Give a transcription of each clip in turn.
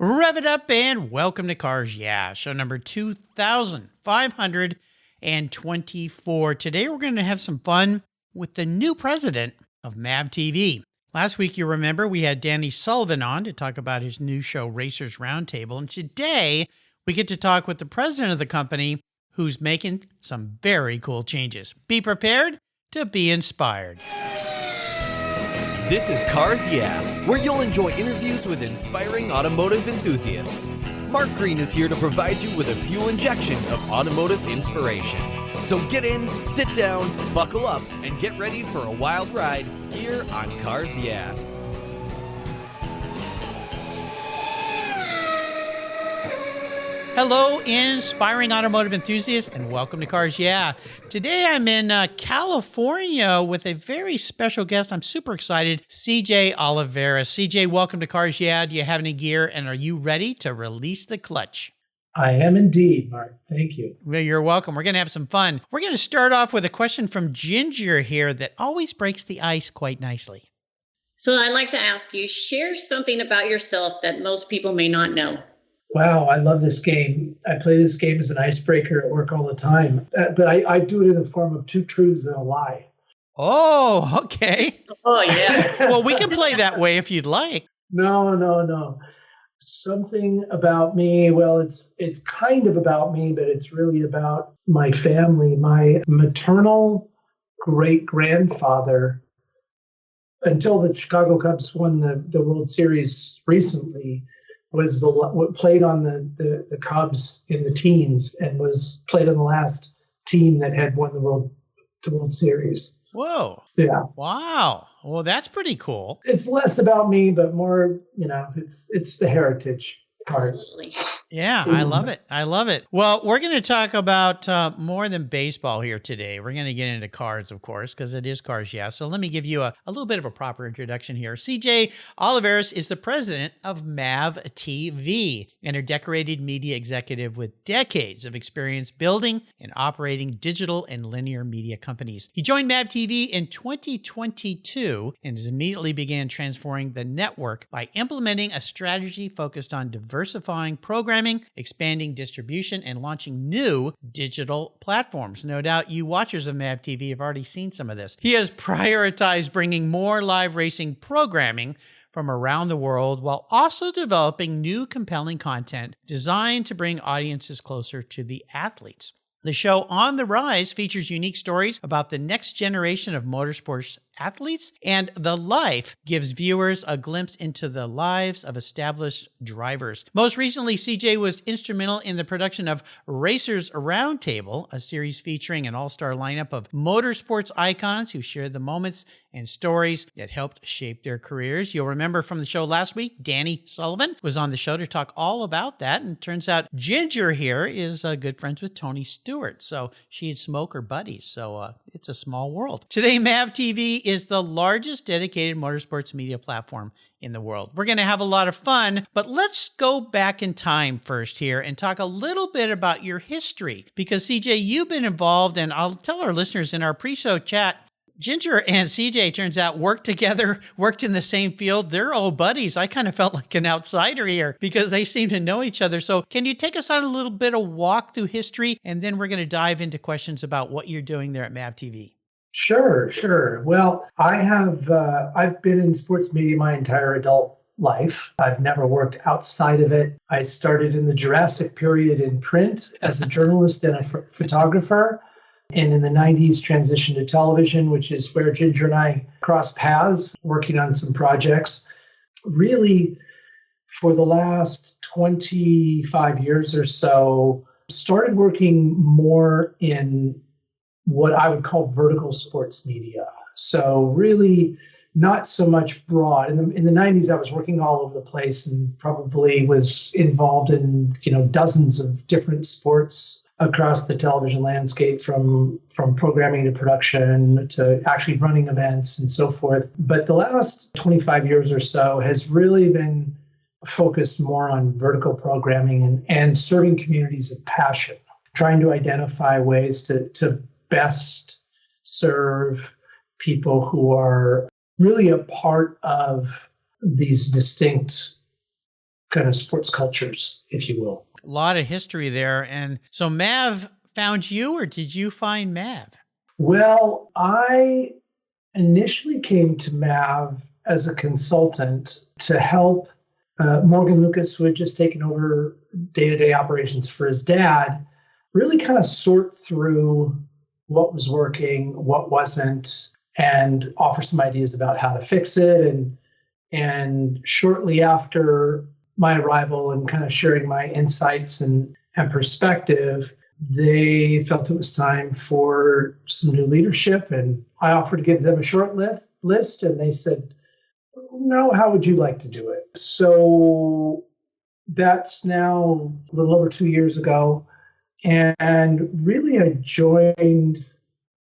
Rev it up and welcome to Cars Yeah, show number 2524. Today we're going to have some fun with the new president of MAVTV. Last week, you remember, we had Danny Sullivan on to talk about his new show, Racers Roundtable. And today, we get to talk with the president of the company who's making some very cool changes. Be prepared to be inspired. This is Cars Yeah, where you'll enjoy interviews with inspiring automotive enthusiasts. Mark Green is here to provide you with a fuel injection of automotive inspiration. So get in, sit down, buckle up, and get ready for a wild ride here on Cars Yeah. Hello, inspiring automotive enthusiasts, and welcome to Cars Yeah. Today I'm in California with a very special guest. I'm super excited, CJ Olivares. CJ, welcome to Cars Yeah. Do you have any gear, and are you ready to release the clutch? I am indeed, Mark. Thank you. Well, you're welcome. We're going to have some fun. We're going to start off with a question from Ginger here that always breaks the ice quite nicely. So I'd like to ask you, share something about yourself that most people may not know. Wow, I love this game. I play this game as an icebreaker at work all the time. But I do it in the form of two truths and a lie. Oh, okay. Oh, yeah. Well, we can play that way if you'd like. No. Something about me. Well, it's kind of about me, but it's really about my family. My maternal great-grandfather, until the Chicago Cubs won the World Series recently, was played on the Cubs in the teens and was played on the last team that had won the World Series. Whoa. Yeah. Wow. Well, that's pretty cool. It's less about me, but more, it's the heritage part. Absolutely. Yeah, I love it. I love it. Well, we're going to talk about more than baseball here today. We're going to get into cars, of course, because it is Cars Yeah. So let me give you a little bit of a proper introduction here. CJ Olivares is the president of MAVTV and a decorated media executive with decades of experience building and operating digital and linear media companies. He joined MAVTV in 2022 and has immediately began transforming the network by implementing a strategy focused on diversifying programming, expanding distribution, and launching new digital platforms. No doubt you watchers of MAVTV have already seen some of this. He has prioritized bringing more live racing programming from around the world while also developing new compelling content designed to bring audiences closer to the athletes. The show On the Rise features unique stories about the next generation of motorsports athletes, and The Life gives viewers a glimpse into the lives of established drivers. Most recently, CJ was instrumental in the production of Racers Roundtable, a series featuring an all-star lineup of motorsports icons who shared the moments and stories that helped shape their careers. You'll remember from the show last week, Danny Sullivan was on the show to talk all about that, and it turns out Ginger here is good friends with Tony Stewart, so she and Smoke are buddies, so it's a small world. Today, MAVTV is the largest dedicated motorsports media platform in the world. We're going to have a lot of fun, but let's go back in time first here and talk a little bit about your history, because CJ, you've been involved, and I'll tell our listeners in our pre-show chat, Ginger and CJ, turns out, worked together, worked in the same field. They're old buddies. I kind of felt like an outsider here because they seem to know each other. So can you take us on a little bit of walk through history, and then we're going to dive into questions about what you're doing there at MAVTV? Sure. Well, I've been in sports media my entire adult life. I've never worked outside of it. I started in the Jurassic period in print as a journalist and a photographer. And in the 90s, transitioned to television, which is where Ginger and I crossed paths, working on some projects. Really, for the last 25 years or so, started working more in what I would call vertical sports media. So really not so much broad. In the 90s, I was working all over the place and probably was involved in, dozens of different sports across the television landscape, from programming to production to actually running events and so forth. But the last 25 years or so has really been focused more on vertical programming and serving communities of passion, trying to identify ways to best serve people who are really a part of these distinct kind of sports cultures, if you will. A lot of history there. And so Mav found you, or did you find Mav? Well, I initially came to MAV as a consultant to help Morgan Lucas, who had just taken over day-to-day operations for his dad, really kind of sort through what was working, what wasn't, and offer some ideas about how to fix it. And shortly after my arrival and kind of sharing my insights and perspective, they felt it was time for some new leadership. And I offered to give them a short list, and they said, no, how would you like to do it? So that's now a little over 2 years ago. And really, I joined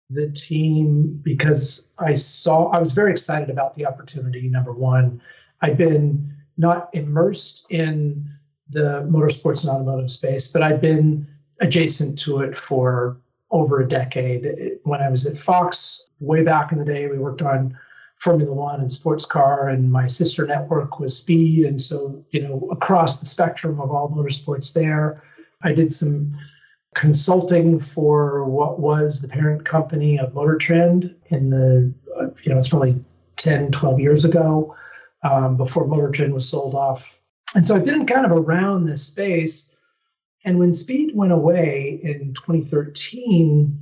the team because I was very excited about the opportunity. Number one, I'd been not immersed in the motorsports and automotive space, but I'd been adjacent to it for over a decade. When I was at Fox, way back in the day, we worked on Formula One and sports car, and my sister network was Speed. And so, across the spectrum of all motorsports there, I did some consulting for what was the parent company of Motor Trend in the, it's probably 10, 12 years ago, before Motor Trend was sold off. And so I've been kind of around this space. And when Speed went away in 2013,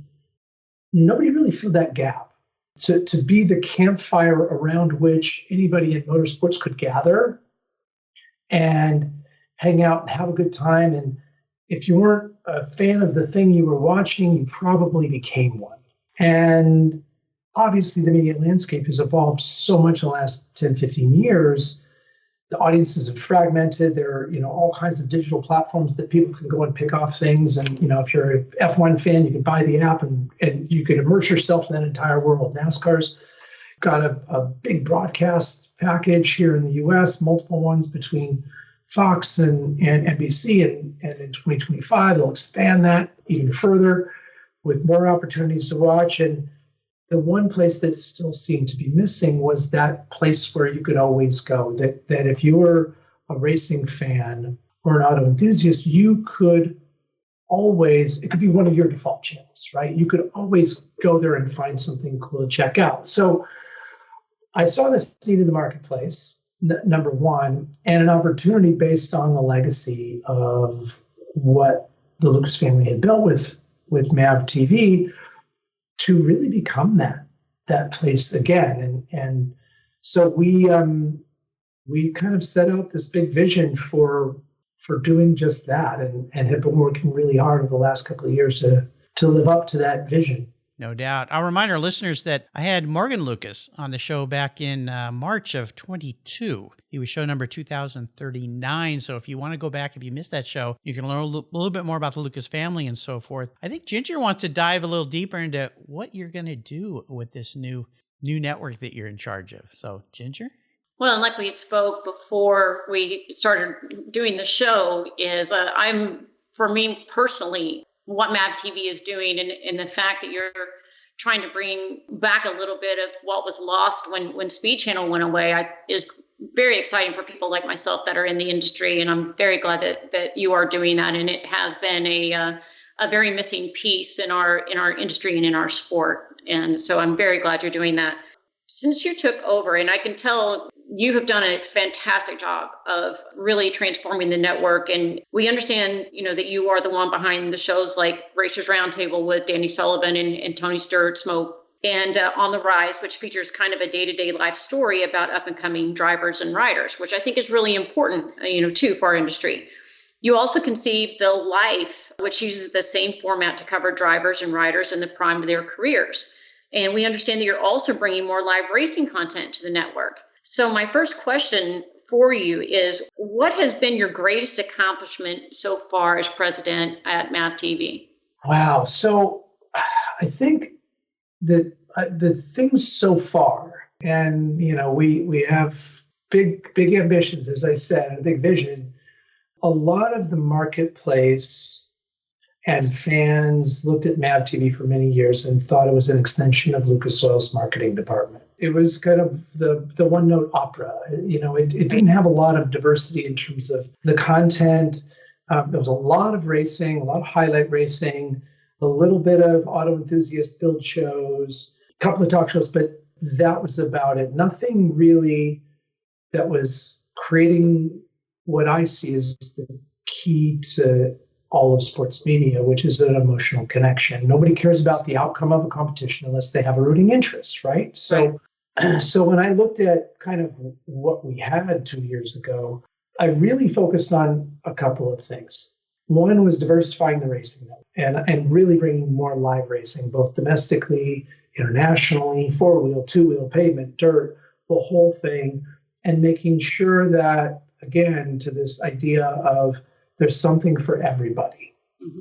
nobody really filled that gap. To be the campfire around which anybody in motorsports could gather and hang out and have a good time. And if you weren't a fan of the thing you were watching, you probably became one. And obviously the media landscape has evolved so much in the last 10, 15 years. The audiences have fragmented. There are, all kinds of digital platforms that people can go and pick off things. And, if you're an F1 fan, you can buy the app and you can immerse yourself in that entire world. NASCAR's got a big broadcast package here in the US, multiple ones between Fox and NBC. And in 2025, they'll expand that even further with more opportunities to watch. And the one place that still seemed to be missing was that place where you could always go, that if you were a racing fan or an auto enthusiast, you could always, it could be one of your default channels, right? You could always go there and find something cool to check out. So I saw this need in the marketplace, number one, and an opportunity based on the legacy of what the Lucas family had built with MAVTV to really become that place again. And so we kind of set out this big vision for doing just that, and have been working really hard over the last couple of years to live up to that vision. No doubt. I'll remind our listeners that I had Morgan Lucas on the show back in March of 22. He was show number 2039. So if you want to go back, if you missed that show, you can learn a little bit more about the Lucas family and so forth. I think Ginger wants to dive a little deeper into what you're going to do with this new network that you're in charge of. So Ginger? Well, and like we spoke before we started doing the show, is for me personally, what MAVTV is doing, and the fact that you're trying to bring back a little bit of what was lost when Speed Channel went away, is very exciting for people like myself that are in the industry. And I'm very glad that you are doing that. And it has been a very missing piece in our industry and in our sport. And so I'm very glad you're doing that. Since you took over, and I can tell you have done a fantastic job of really transforming the network. And we understand, that you are the one behind the shows like Racers Roundtable with Danny Sullivan and Tony Stewart Smoke, and On the Rise, which features kind of a day-to-day life story about up-and-coming drivers and riders, which I think is really important, too, for our industry. You also conceived The Life, which uses the same format to cover drivers and riders in the prime of their careers. And we understand that you're also bringing more live racing content to the network. So my first question for you is, what has been your greatest accomplishment so far as president at MAVTV? Wow. So I think that the things so far, and, we have big ambitions, as I said, a big vision. A lot of the marketplace and fans looked at MAVTV for many years and thought it was an extension of Lucas Oil's marketing department. It was kind of the one note opera. It didn't have a lot of diversity in terms of the content. There was a lot of racing, a lot of highlight racing, a little bit of auto enthusiast build shows, a couple of talk shows, but that was about it. Nothing really that was creating what I see as the key to all of sports media, which is an emotional connection. Nobody cares about the outcome of a competition unless they have a rooting interest, right? So when I looked at kind of what we had 2 years ago, I really focused on a couple of things. One was diversifying the racing and really bringing more live racing, both domestically, internationally, four-wheel, two-wheel, pavement, dirt, the whole thing, and making sure that, again, to this idea of there's something for everybody,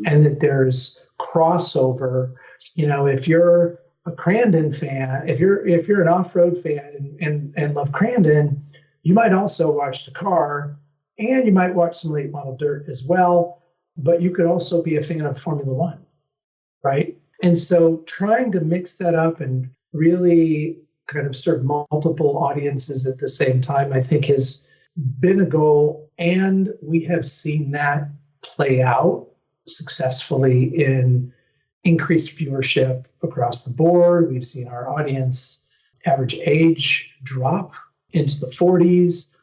and that there's crossover. If you're a Crandon fan, if you're an off-road fan and love Crandon, you might also watch Dakar, and you might watch some late model dirt as well, but you could also be a fan of Formula One, right? And so trying to mix that up and really kind of serve multiple audiences at the same time, I think has been a goal. And we have seen that play out successfully in increased viewership across the board. We've seen our audience average age drop into the 40s.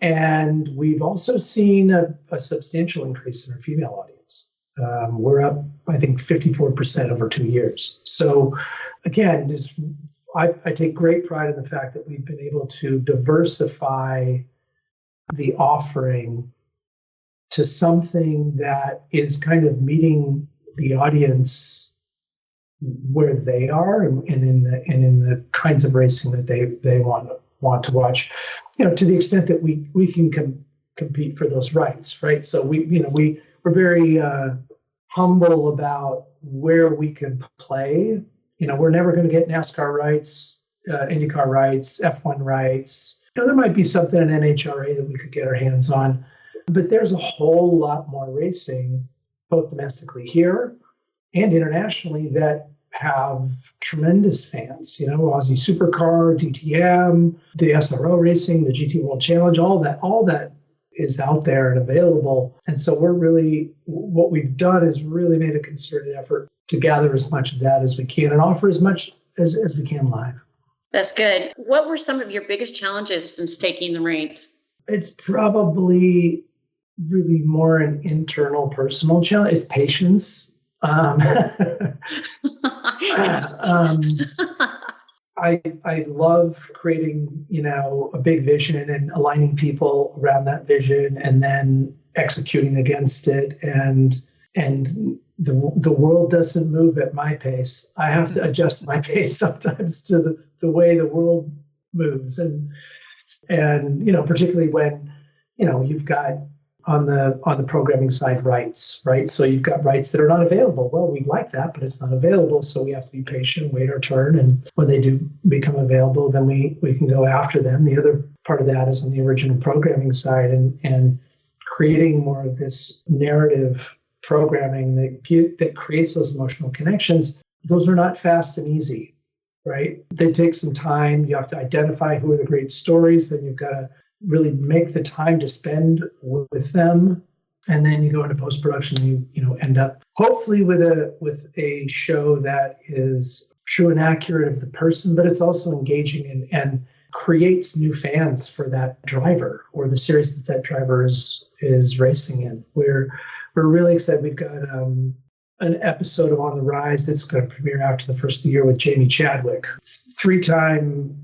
And we've also seen a substantial increase in our female audience. We're up, I think, 54% over 2 years. So again, I take great pride in the fact that we've been able to diversify the offering to something that is kind of meeting the audience where they are and in the kinds of racing that they want to watch, to the extent that we can compete for those rights, right? So we're very humble about where we can play. We're never going to get NASCAR rights, IndyCar rights, F1 rights. There might be something in NHRA that we could get our hands on, but there's a whole lot more racing, both domestically here and internationally, that have tremendous fans. Aussie Supercar, DTM, the SRO racing, the GT World Challenge, all that is out there and available. And so what we've done is really made a concerted effort to gather as much of that as we can and offer as much as we can live. That's good. What were some of your biggest challenges since taking the reins? It's probably really more an internal, personal challenge. It's patience. I love creating, a big vision and aligning people around that vision and then executing against it. And the world doesn't move at my pace. I have to adjust my pace sometimes to the way the world moves. And particularly when, you've got on the programming side rights, right? So you've got rights that are not available. Well, we'd like that, but it's not available. So we have to be patient, wait our turn. And when they do become available, then we can go after them. The other part of that is on the original programming side and creating more of this narrative programming that creates those emotional connections. Those are not fast and easy, right? They take some time. You have to identify who are the great stories. Then you've got to really make the time to spend with them, and then you go into post-production and you end up hopefully with a show that is true and accurate of the person, but it's also engaging and creates new fans for that driver or the series that driver is racing in. We're really excited. We've got an episode of On the Rise that's going to premiere after the first of the year with Jamie Chadwick, 3-time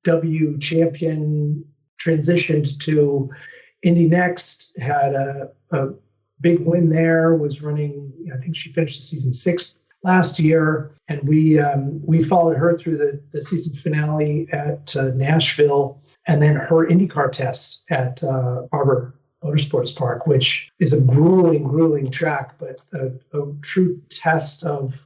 W champion, transitioned to Indy Next, had a big win there, was running, I think she finished the season 6th last year. And we followed her through the season finale at Nashville, and then her IndyCar test at Arbor Motorsports Park, which is a grueling track, but a true test of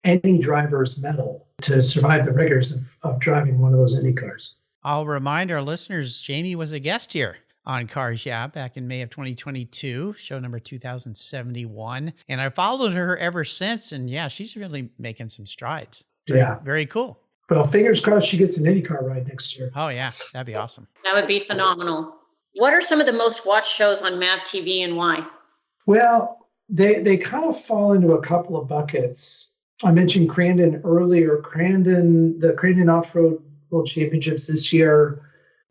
any driver's mettle to survive the rigors of driving one of those Indy cars. I'll remind our listeners, Jamie was a guest here on Cars Yeah back in May of 2022, show number 2071. And I followed her ever since. And yeah, she's really making some strides. Yeah. Very cool. Well, fingers crossed she gets an IndyCar ride next year. Oh, yeah. That'd be awesome. That would be phenomenal. What are some of the most watched shows on MAVTV and why? Well, they kind of fall into a couple of buckets. I mentioned Crandon earlier. The Crandon Off-Road World Championships this year,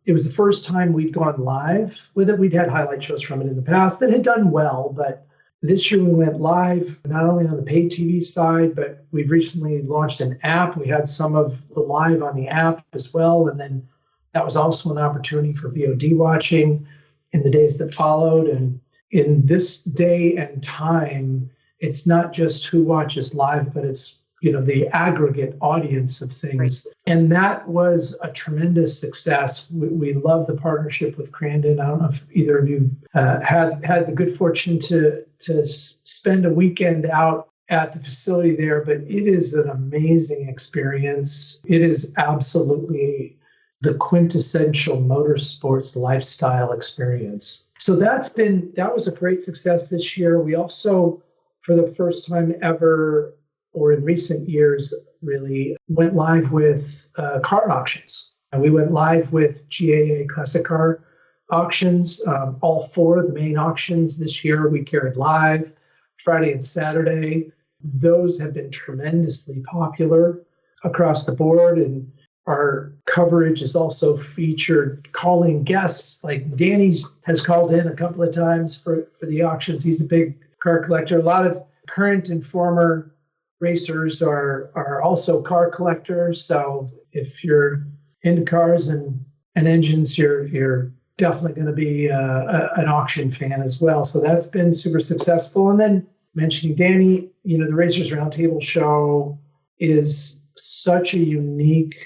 it was the first time we'd gone live with it. We'd had highlight shows from it in the past that had done well, but this year we went live, not only on the paid TV side, but we've recently launched an app. We had some of the live on the app as well. And then that was also an opportunity for VOD watching in the days that followed. And in this day and time, it's not just who watches live, but it's, the aggregate audience of things. And that was a tremendous success. We love the partnership with Crandon. I don't know if either of you had the good fortune to spend a weekend out at the facility there, but it is an amazing experience. It is absolutely the quintessential motorsports lifestyle experience. So that was a great success this year. We also, for the first time ever, or in recent years, really went live with car auctions. And we went live with GAA Classic Car auctions. All four of the main auctions this year we carried live, Friday and Saturday. Those have been tremendously popular across the board. And our coverage is also featured calling guests. Like Danny has called in a couple of times for the auctions. He's a big car collector. A lot of current and former racers are also car collectors. So if you're into cars and engines, you're definitely going to be an auction fan as well. So that's been super successful. And then mentioning Danny, the Racers Roundtable show is such a unique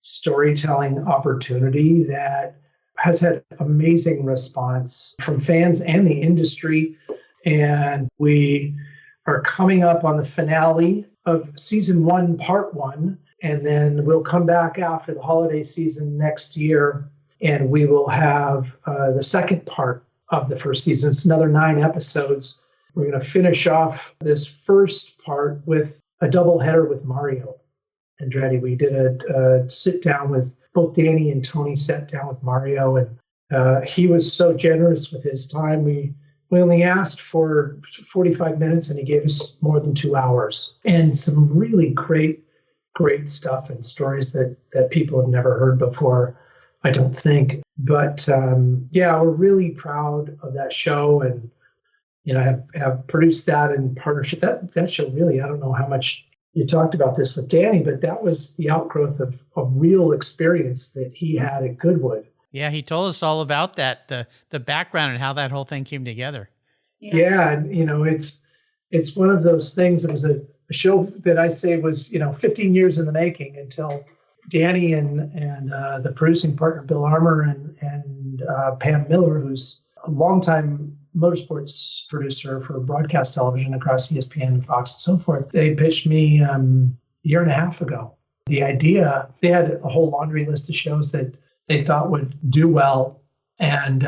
storytelling opportunity that has had amazing response from fans and the industry. And we are coming up on the finale of season 1, part 1. And then we'll come back after the holiday season next year, and we will have the second part of the first season. It's another 9 episodes. We're going to finish off this first part with a double header with Mario Andretti. We did a sit down with both Danny and Tony, sat down with Mario, and he was so generous with his time. We only asked for 45 minutes, and he gave us more than 2 hours, and some really great stuff and stories that people have never heard before, I don't think. But we're really proud of that show, and have produced that in partnership. That show really, I don't know how much you talked about this with Danny, but that was the outgrowth of a real experience that he had at Goodwood. Yeah, he told us all about that, the background and how that whole thing came together. Yeah, and it's one of those things. It was a show that I say was 15 years in the making until Danny and the producing partner Bill Armour and Pam Miller, who's a longtime motorsports producer for broadcast television across ESPN and Fox and so forth. They pitched me a year and a half ago the idea. They had a whole laundry list of shows that they thought would do well. And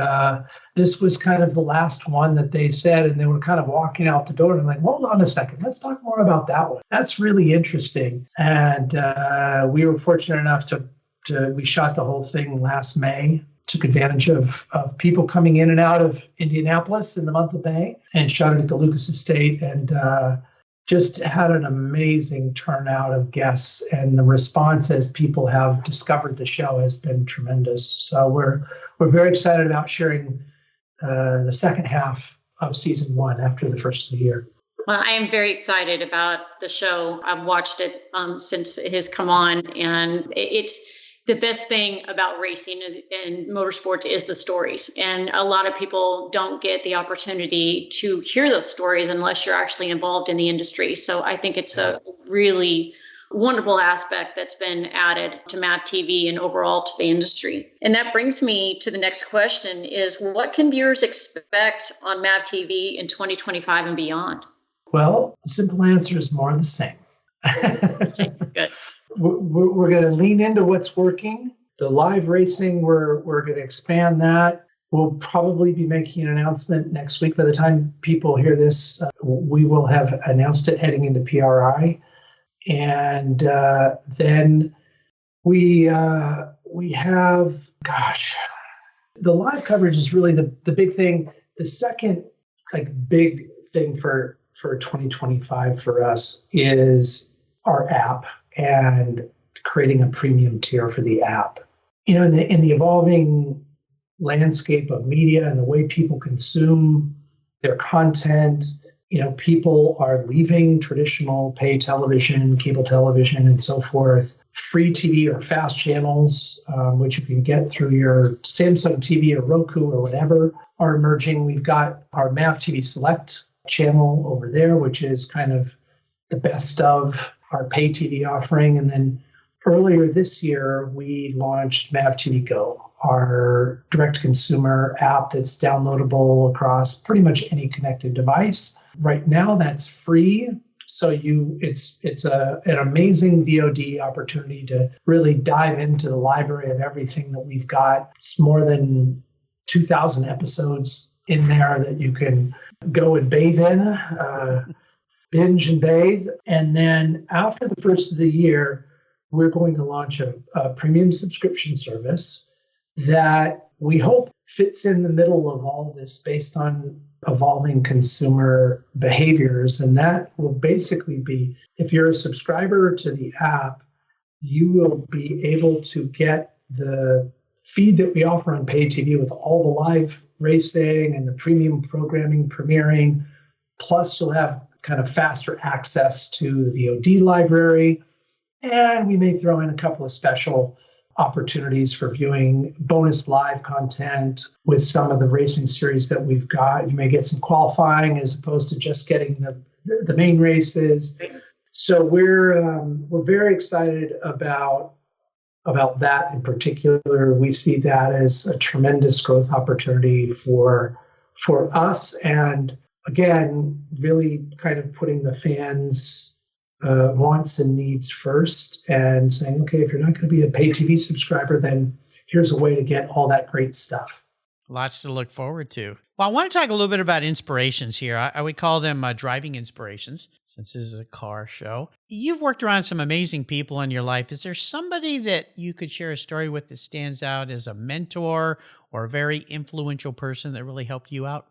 this was kind of the last one that they said, and they were kind of walking out the door and I'm like, hold on a second, let's talk more about that one. That's really interesting. And we were fortunate enough we shot the whole thing last May, took advantage of people coming in and out of Indianapolis in the month of May, and shot it at the Lucas Estate, and just had an amazing turnout of guests, and the response as people have discovered the show has been tremendous. So we're very excited about sharing the second half of season 1 after the first of the year. Well, I am very excited about the show. I've watched it since it has come on, and it's the best thing about racing and motorsports is the stories. And a lot of people don't get the opportunity to hear those stories unless you're actually involved in the industry. So I think it's a really wonderful aspect that's been added to MAVTV and overall to the industry. And that brings me to the next question is, what can viewers expect on MAVTV in 2025 and beyond? Well, the simple answer is more of the same. Good. We're going to lean into what's working. The live racing, we're going to expand that. We'll probably be making an announcement next week. By the time people hear this, we will have announced it heading into PRI. And then We have, the live coverage is really the big thing. The second big thing for 2025 for us is our app and creating a premium tier for the app. In the evolving landscape of media and the way people consume their content, people are leaving traditional pay television, cable television, and so forth. Free TV or fast channels, which you can get through your Samsung TV or Roku or whatever, are emerging. We've got our MAVTV Select channel over there, which is kind of the best of our pay TV offering. And then earlier this year, we launched MAVTV Go, our direct-to-consumer app that's downloadable across pretty much any connected device. Right now, that's free. So it's an amazing VOD opportunity to really dive into the library of everything that we've got. It's more than 2,000 episodes in there that you can go and bathe in, binge and bathe. And then after the first of the year, we're going to launch a premium subscription service that we hope fits in the middle of all this based on evolving consumer behaviors. And that will basically be, if you're a subscriber to the app, you will be able to get the feed that we offer on paid TV with all the live racing and the premium programming premiering. Plus, you'll have kind of faster access to the VOD library. And we may throw in a couple of special opportunities for viewing bonus live content with some of the racing series that we've got. You may get some qualifying as opposed to just getting the main races. So we're very excited about that in particular. We see that as a tremendous growth opportunity for us. And again, really kind of putting the fans' wants and needs first and saying, okay, if you're not going to be a pay TV subscriber, then here's a way to get all that great stuff. Lots to look forward to. Well, I want to talk a little bit about inspirations here. I would call them driving inspirations, since this is a car show. You've worked around some amazing people in your life. Is there somebody that you could share a story with that stands out as a mentor or a very influential person that really helped you out?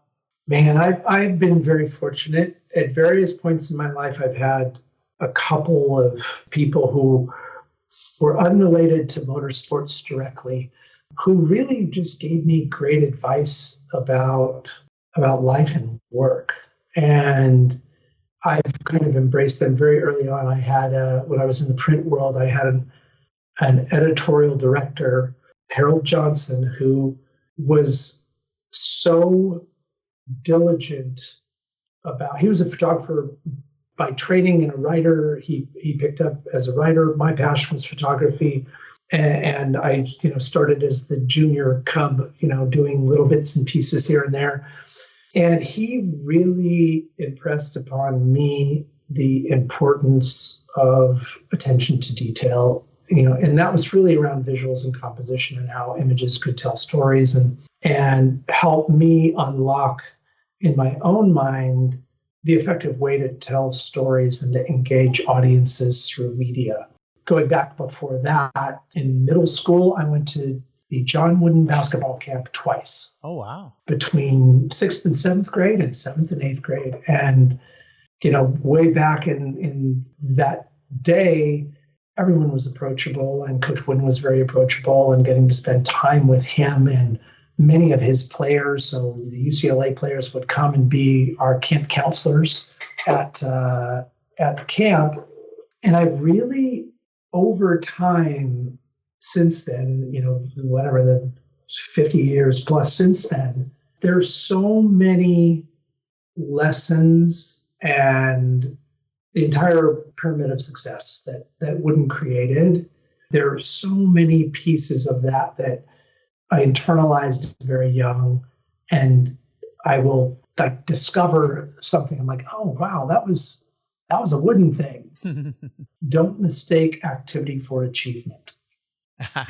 Man, I've been very fortunate. At various points in my life, I've had a couple of people who were unrelated to motorsports directly, who really just gave me great advice about life and work. And I've kind of embraced them very early on. I had, when I was in the print world, I had an editorial director, Harold Johnson, who was so diligent he was a photographer by training and a writer. He picked up as a writer. My passion was photography. And I, started as the junior cub, doing little bits and pieces here and there. And he really impressed upon me the importance of attention to detail, and that was really around visuals and composition and how images could tell stories and help me unlock in my own mind the effective way to tell stories and to engage audiences through media. Going back before that, in middle school, I went to the John Wooden basketball camp twice. Oh, wow. Between 6th and 7th grade and 7th and 8th grade. And, way back in that day, everyone was approachable, and Coach Wooden was very approachable, and getting to spend time with him and many of his players. So the UCLA players would come and be our camp counselors at the camp. And I really, over time, since then, whatever the 50 years plus since then, there's so many lessons and the entire pyramid of success that Wooden created. There are so many pieces of that I internalized very young, and I will discover something. I'm like, oh wow, that was a Wooden thing. Don't mistake activity for achievement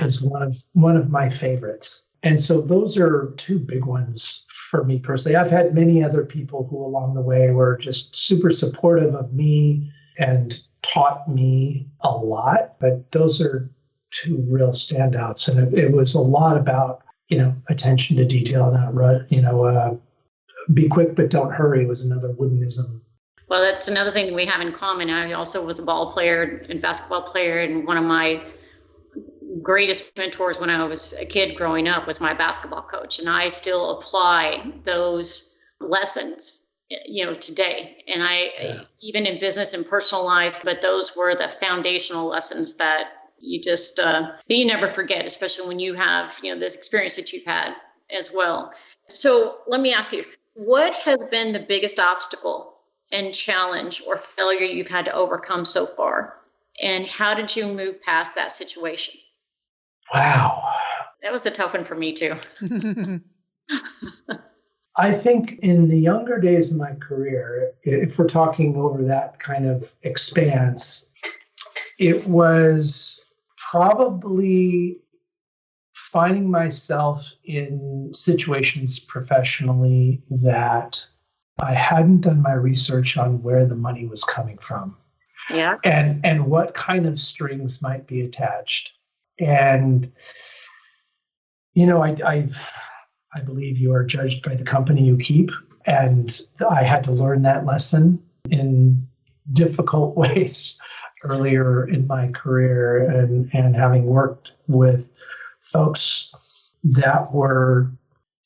is one of my favorites. And so those are two big ones for me personally. I've had many other people who along the way were just super supportive of me and taught me a lot, but those are two real standouts. And it was a lot about, attention to detail, not be quick, but don't hurry was another woodenism. Well, that's another thing we have in common. I also was a ball player and basketball player, and one of my greatest mentors when I was a kid growing up was my basketball coach, and I still apply those lessons, today. And even in business and personal life, but those were the foundational lessons that you just you never forget, especially when you have this experience that you've had as well. So let me ask you, what has been the biggest obstacle and challenge or failure you've had to overcome so far? And how did you move past that situation? Wow. That was a tough one for me too. I think in the younger days of my career, if we're talking over that kind of expanse, it was probably finding myself in situations professionally that I hadn't done my research on where the money was coming from. Yeah. And what kind of strings might be attached. And, I believe you are judged by the company you keep. And I had to learn that lesson in difficult ways earlier in my career, and having worked with folks that were,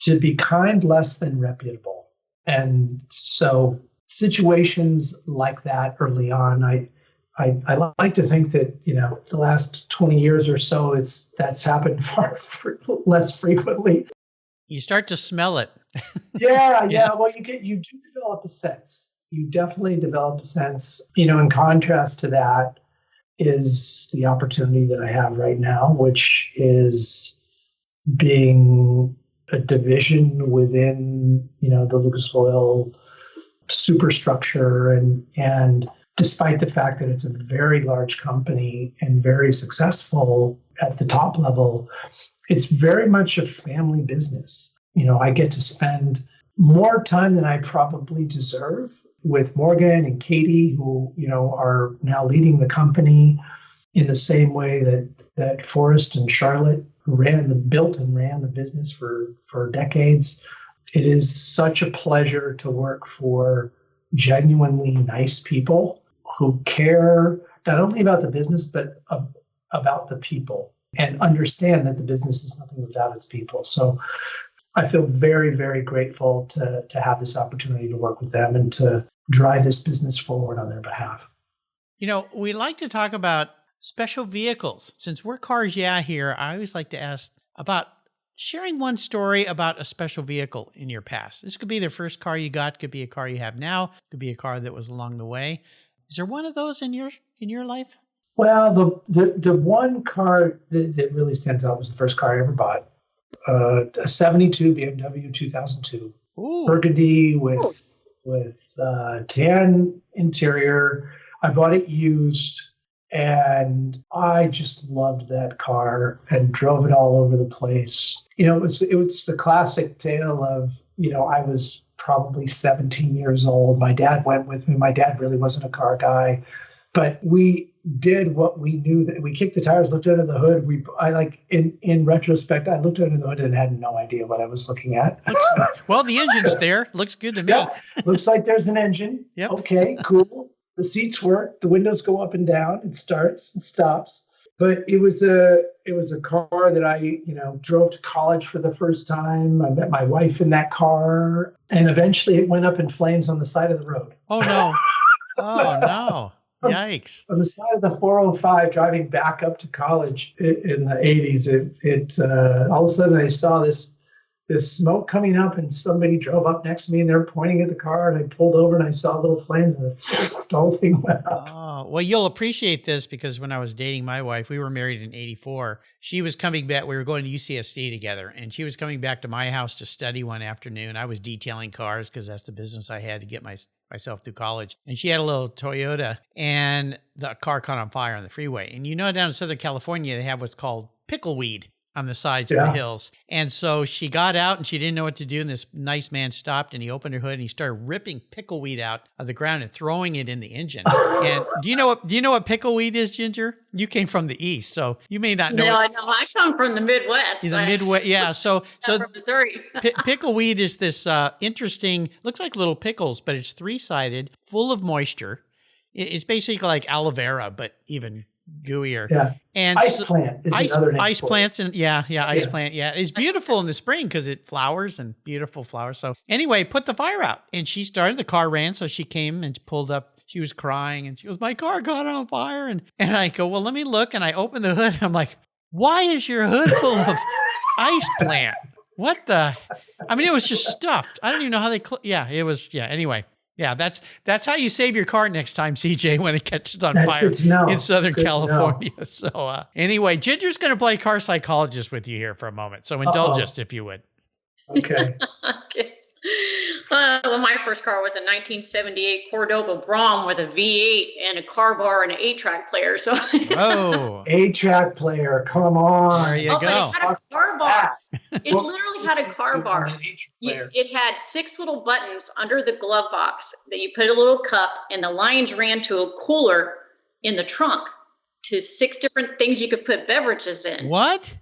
to be kind, less than reputable. And so situations like that early on, I like to think that, the last 20 years or so, that's happened far less frequently. You start to smell it. Yeah. Well, you do develop a sense. You definitely develop a sense. In contrast to that is the opportunity that I have right now, which is being a division within, the Lucas Oil superstructure, and despite the fact that it's a very large company and very successful at the top level, it's very much a family business. I get to spend more time than I probably deserve with Morgan and Katie, who, are now leading the company in the same way that Forrest and Charlotte built and ran the business for decades. It is such a pleasure to work for genuinely nice people who care not only about the business, but about the people, and understand that the business is nothing without its people. So I feel very, very grateful to have this opportunity to work with them and to drive this business forward on their behalf. We like to talk about special vehicles. Since we're Cars Yeah here, I always like to ask about sharing one story about a special vehicle in your past. This could be the first car you got, could be a car you have now, could be a car that was along the way. Is there one of those in your life? Well, the one car that really stands out was the first car I ever bought, a 72 BMW 2002, Ooh. Burgundy with tan interior. I bought it used, and I just loved that car and drove it all over the place. It was the classic tale of, I was probably 17 years old. My dad went with me. My dad really wasn't a car guy, but we did what we knew. That we kicked the tires, looked under the hood. In retrospect, I looked under the hood and had no idea what I was looking at. Well, the engine's there. Looks good to me. Yeah, looks like there's an engine. Yep. Okay, cool. The seats work. The windows go up and down. It starts and stops. But it was a car that I, drove to college for the first time. I met my wife in that car, and eventually it went up in flames on the side of the road. Oh no! Oh no! Yikes! On the side of the 405, driving back up to college in the 80s, it all of a sudden I saw this smoke coming up, and somebody drove up next to me, and they were pointing at the car, and I pulled over and I saw little flames, and the whole thing went up. Oh, well, you'll appreciate this because when I was dating my wife, we were married in 84. She was coming back. We were going to UCSD together, and she was coming back to my house to study one afternoon. I was detailing cars because that's the business I had to get myself through college. And she had a little Toyota, and the car caught on fire on the freeway. And down in Southern California, they have what's called pickleweed. on the sides of the hills. And so she got out and she didn't know what to do. And this nice man stopped and he opened her hood and he started ripping pickleweed out of the ground and throwing it in the engine. And do you know what pickleweed is, Ginger? You came from the East, so you may not know. No, I know. I come from the Midwest. The Midwest, yeah. So from Missouri. Pickleweed is this interesting, looks like little pickles, but it's 3-sided, full of moisture. It's basically like aloe vera, but even gooier. Yeah. And ice plant is another name. Ice plants and ice plant. Yeah. It's beautiful in the spring because it flowers and beautiful flowers. So anyway, put the fire out. And she started, the car ran. So she came and pulled up. She was crying and she goes, my car caught on fire. And I go, well, let me look. And I open the hood. I'm like, why is your hood full of ice plant? What the? I mean, it was just stuffed. I don't even know how they, anyway. Yeah, that's how you save your car next time, CJ, when it catches on fire in Southern California. So anyway, Ginger's going to play car psychologist with you here for a moment. So indulge us if you would. Okay. Okay. Well, my first car was a 1978 Cordoba Brom with a V8 and a car bar and an 8-track player. So, 8-track player, come on! There you go. But it had a car bar. It literally had a car bar. It had 6 little buttons under the glove box that you put a little cup, and the lines ran to a cooler in the trunk to 6 different things you could put beverages in. What?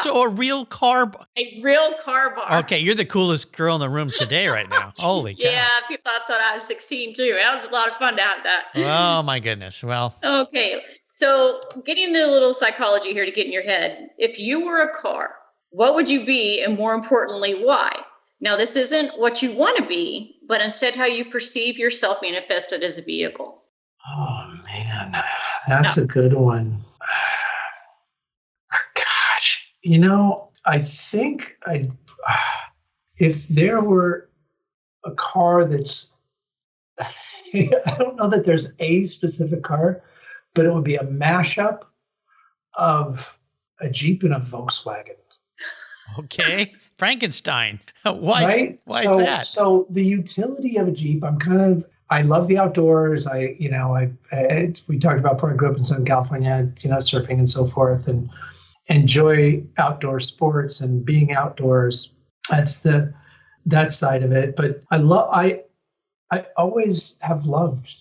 So a real car bar. A real car bar. Okay, you're the coolest girl in the room today right now. Holy cow. Yeah, people thought that I was 16 too. That was a lot of fun to have that. Oh my goodness. Well. Okay, so getting into a little psychology here to get in your head. If you were a car, what would you be, and more importantly, why? Now, this isn't what you want to be, but instead how you perceive yourself manifested as a vehicle. Oh man, that's a good one. You know, I think if there were a car that's, I don't know that there's a specific car, but it would be a mashup of a Jeep and a Volkswagen. Okay. Frankenstein. Why is that? So the utility of a Jeep, I love the outdoors. We talked about before I grew up in Southern California, surfing and so forth, and enjoy outdoor sports and being outdoors. That's that side of it. But I always have loved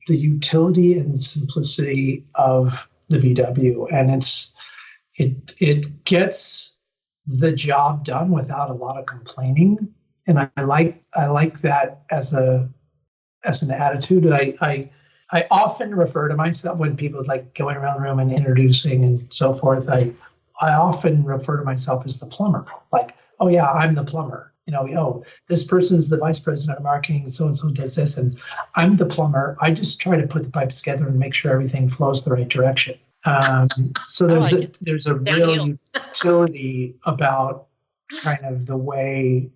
the utility and simplicity of the VW, and it gets the job done without a lot of complaining. And I like that as an attitude. I often refer to myself when people like going around the room and introducing and so forth. I often refer to myself as the plumber. Like, oh yeah, I'm the plumber. This person is the vice president of marketing, and so does this, and I'm the plumber. I just try to put the pipes together and make sure everything flows the right direction. So there's a real utility about kind of the way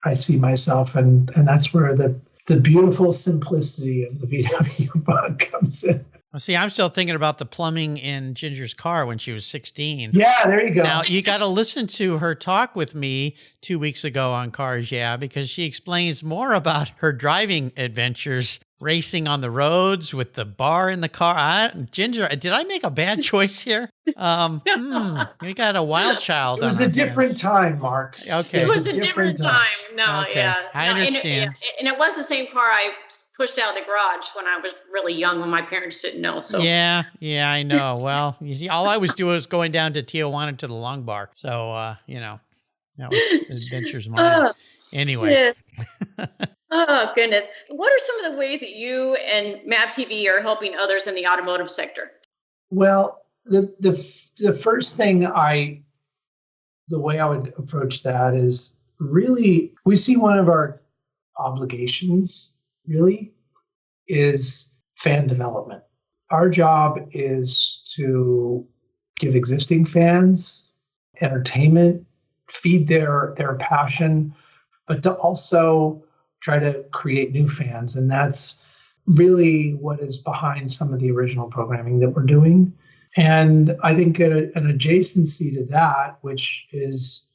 I see myself, and that's where the beautiful simplicity of the VW bug comes in. Well, see, I'm still thinking about the plumbing in Ginger's car when she was 16. Yeah, there you go. Now, you got to listen to her talk with me 2 weeks ago on Cars Yeah, because she explains more about her driving adventures, racing on the roads with the bar in the car. Ginger, did I make a bad choice here? We got a wild child. It was a different time, Mark. Okay. It was a different time. No, okay. Yeah. I understand. And it was the same car I pushed out of the garage when I was really young, when my parents didn't know. So yeah, I know. Well, you see, all I was doing was going down to Tijuana to the Long Bar. So, that was adventures mine. Anyway. Yeah. Oh, goodness. What are some of the ways that you and MAVTV are helping others in the automotive sector? Well, the first thing the way I would approach that is really, we see one of our obligations really is fan development. Our job is to give existing fans entertainment, feed their passion, but to also try to create new fans. And that's really what is behind some of the original programming that we're doing. And I think an adjacency to that, which is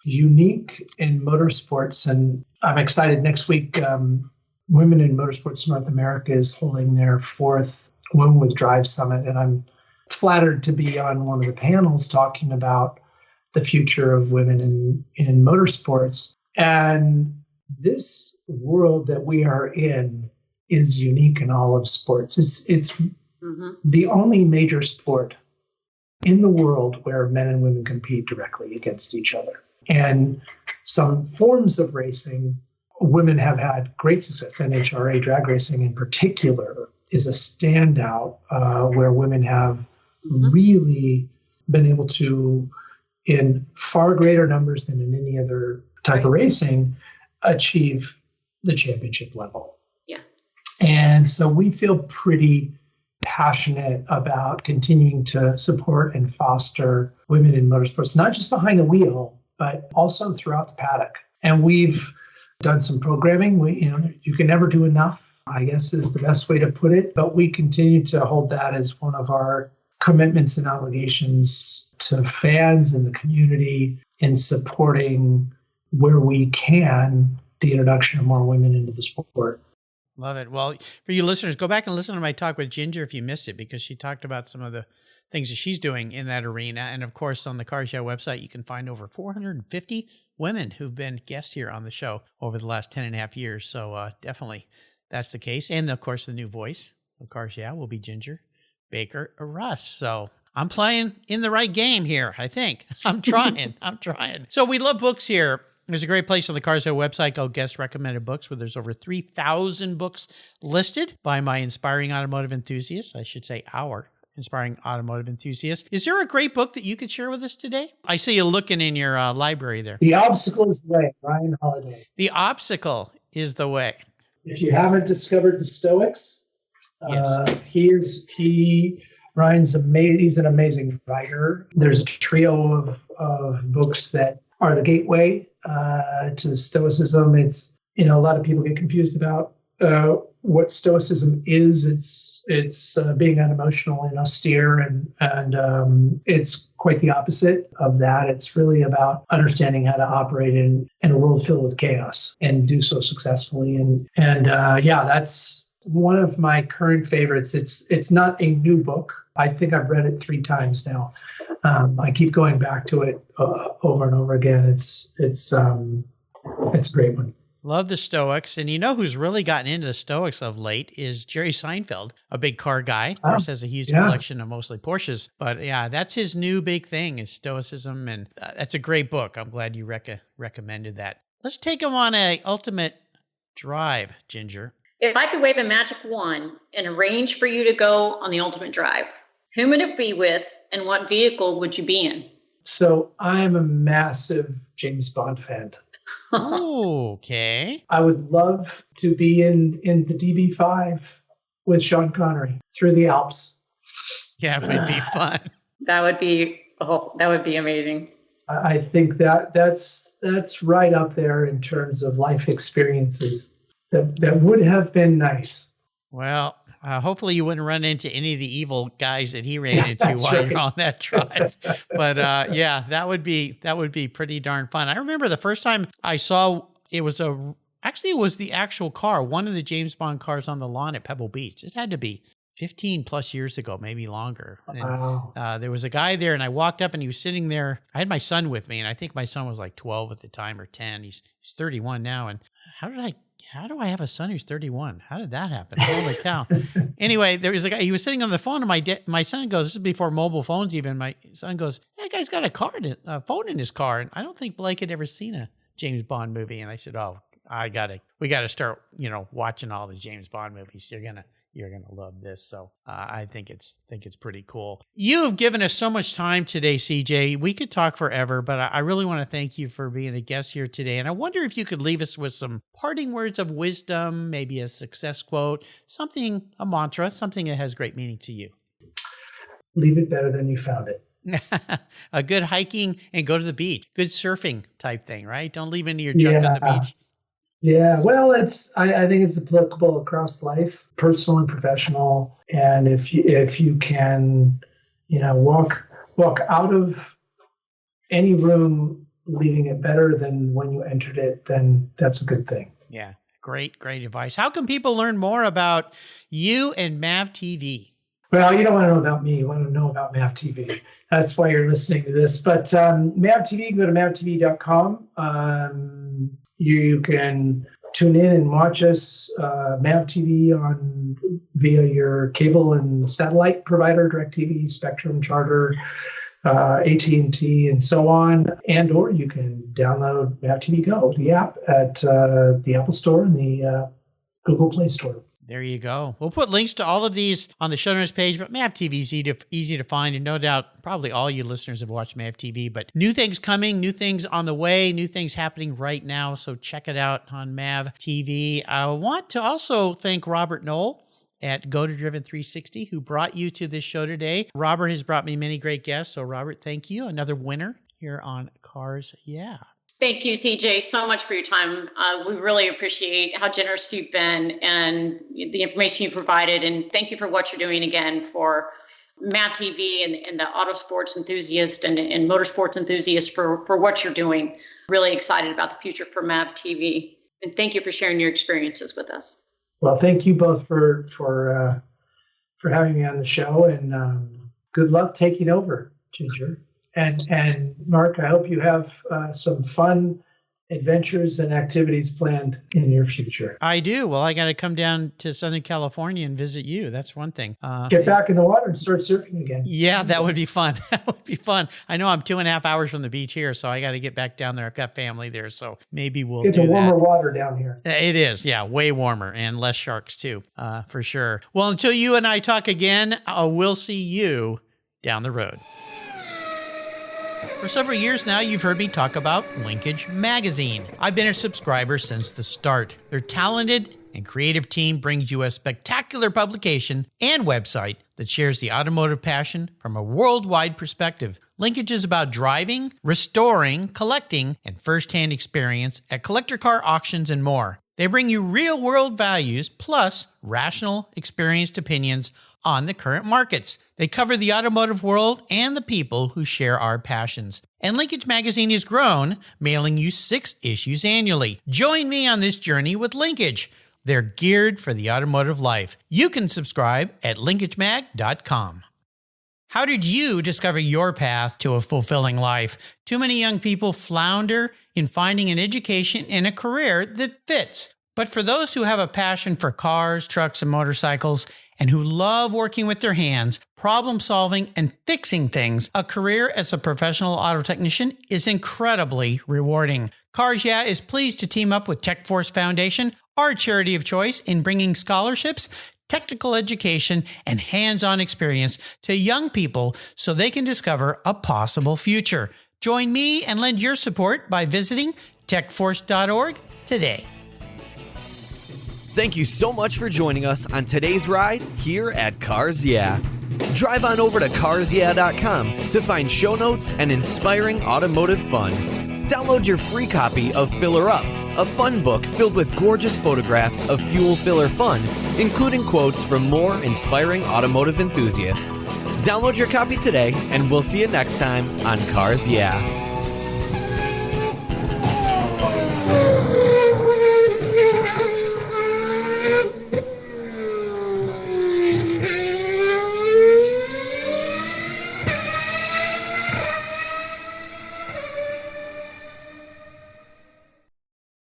unique in motorsports, and I'm excited next week, Women in Motorsports North America is holding their 4th Women with Drive Summit. And I'm flattered to be on one of the panels talking about the future of women in motorsports. And this world that we are in is unique in all of sports. It's the only major sport in the world where men and women compete directly against each other. And some forms of racing, women have had great success. NHRA drag racing in particular is a standout where women have really been able to, in far greater numbers than in any other type of racing, achieve the championship level. Yeah. And so we feel pretty passionate about continuing to support and foster women in motorsports, not just behind the wheel, but also throughout the paddock. And we've done some programming. You can never do enough, I guess is the best way to put it. But we continue to hold that as one of our commitments and obligations to fans and the community in supporting where we can the introduction of more women into the sport. Love it. Well, for you listeners, go back and listen to my talk with Ginger if you missed it, because she talked about some of the things that she's doing in that arena. And of course, on the Cars Yeah website, you can find over 450 women who've been guests here on the show over the last 10 and a half years. So definitely that's the case. And of course, the new voice of Cars Yeah will be Ginger Baker Russ. So I'm playing in the right game here, I think. I'm trying. So we love books here. There's a great place on the Cars Yeah website called Guest Recommended Books, where there's over 3,000 books listed by my inspiring automotive enthusiasts. I should say our inspiring automotive enthusiasts. Is there a great book that you could share with us today? I see you looking in your library there. The Obstacle is the Way, Ryan Holiday. The Obstacle is the Way. If you haven't discovered the Stoics, yes. Ryan's amazing. He's an amazing writer. There's a trio of books that are the gateway to Stoicism. It's, a lot of people get confused about what Stoicism is. It's being unemotional and austere, and it's quite the opposite of that. It's really about understanding how to operate in a world filled with chaos and do so successfully. And that's one of my current favorites. It's not a new book. I think I've read it 3 times now. I keep going back to it over and over again. It's a great one. Love the Stoics. And you know who's really gotten into the Stoics of late is Jerry Seinfeld, a big car guy. Of course, has a huge collection of mostly Porsches. But yeah, that's his new big thing is Stoicism. And that's a great book. I'm glad you recommended that. Let's take him on a ultimate drive, Ginger. If I could wave a magic wand and arrange for you to go on the ultimate drive, who would it be with and what vehicle would you be in? So I'm a massive James Bond fan. Okay. I would love to be in the DB5 with Sean Connery through the Alps. Yeah, it would be fun. That would be amazing. I think that's right up there in terms of life experiences that would have been nice. Well, hopefully you wouldn't run into any of the evil guys that he ran into while you're on that drive. But that would be pretty darn fun. I remember the first time I saw it was the actual car, one of the James Bond cars on the lawn at Pebble Beach. It had to be 15 plus years ago, maybe longer. And, wow. There was a guy there, and I walked up and he was sitting there. I had my son with me, and I think my son was like 12 at the time or 10. He's 31 now. And how do I have a son who's 31? How did that happen? Holy cow. Anyway, there was a guy, he was sitting on the phone, and my son goes, this is before mobile phones even, my son goes, that guy's got a phone in his car. And I don't think Blake had ever seen a James Bond movie. And I said, we got to start, watching all the James Bond movies. You're going to love this. So I think it's pretty cool. You have given us so much time today, CJ. We could talk forever, but I really want to thank you for being a guest here today. And I wonder if you could leave us with some parting words of wisdom, maybe a success quote, a mantra, something that has great meaning to you. Leave it better than you found it. A good hiking and go to the beach. Good surfing type thing, right? Don't leave any of your junk on the beach. Yeah, well, I think it's applicable across life, personal and professional. And if you can, walk out of any room leaving it better than when you entered it, then that's a good thing. Yeah, great advice. How can people learn more about you and MAVTV? Well, you don't want to know about me. You want to know about MAVTV. That's why you're listening to this. But MAVTV, go to mavtv.com. You can tune in and watch us, MAVTV, via your cable and satellite provider, DirecTV, Spectrum, Charter, AT&T, and so on. And or you can download MAVTV Go, the app, at the Apple Store and the Google Play Store. There you go. We'll put links to all of these on the show notes page, but MAVTV is easy to find, and no doubt probably all you listeners have watched MAVTV, but new things coming, new things on the way, new things happening right now, so check it out on MAVTV. I want to also thank Robert Knoll at Go to Driven 360, who brought you to this show today. Robert has brought me many great guests, so Robert, thank you. Another winner here on Cars Yeah. Thank you, CJ, so much for your time. We really appreciate how generous you've been and the information you provided. And thank you for what you're doing again for MAVTV and the auto sports enthusiast and motorsports enthusiast for what you're doing. Really excited about the future for MAVTV. And thank you for sharing your experiences with us. Well, thank you both for having me on the show, and good luck taking over, Ginger. And Mark, I hope you have some fun adventures and activities planned in your future. I do. Well, I got to come down to Southern California and visit you. That's one thing. Get back in the water and start surfing again. Yeah, that would be fun. That would be fun. I know I'm 2.5 hours from the beach here, so I got to get back down there. I've got family there, so maybe we'll do that. It's warmer water down here. It is. Yeah, way warmer and less sharks too, for sure. Well, until you and I talk again, we'll see you down the road. For several years now, you've heard me talk about Linkage Magazine. I've been a subscriber since the start. Their talented and creative team brings you a spectacular publication and website that shares the automotive passion from a worldwide perspective. Linkage is about driving, restoring, collecting, and first-hand experience at collector car auctions and more. They bring you real-world values plus rational, experienced opinions on the current markets. They cover the automotive world and the people who share our passions. And Linkage Magazine has grown, mailing you 6 issues annually. Join me on this journey with Linkage. They're geared for the automotive life. You can subscribe at linkagemag.com. How did you discover your path to a fulfilling life? Too many young people flounder in finding an education and a career that fits. But for those who have a passion for cars, trucks, and motorcycles, and who love working with their hands, problem solving, and fixing things, a career as a professional auto technician is incredibly rewarding. Cars Yeah is pleased to team up with Tech Force Foundation, our charity of choice, in bringing scholarships, technical education, and hands-on experience to young people so they can discover a possible future. Join me and lend your support by visiting techforce.org today. Thank you so much for joining us on today's ride here at Cars Yeah. Drive on over to carsyeah.com to find show notes and inspiring automotive fun. Download your free copy of Filler Up, a fun book filled with gorgeous photographs of fuel filler fun, including quotes from more inspiring automotive enthusiasts. Download your copy today, and we'll see you next time on Cars Yeah.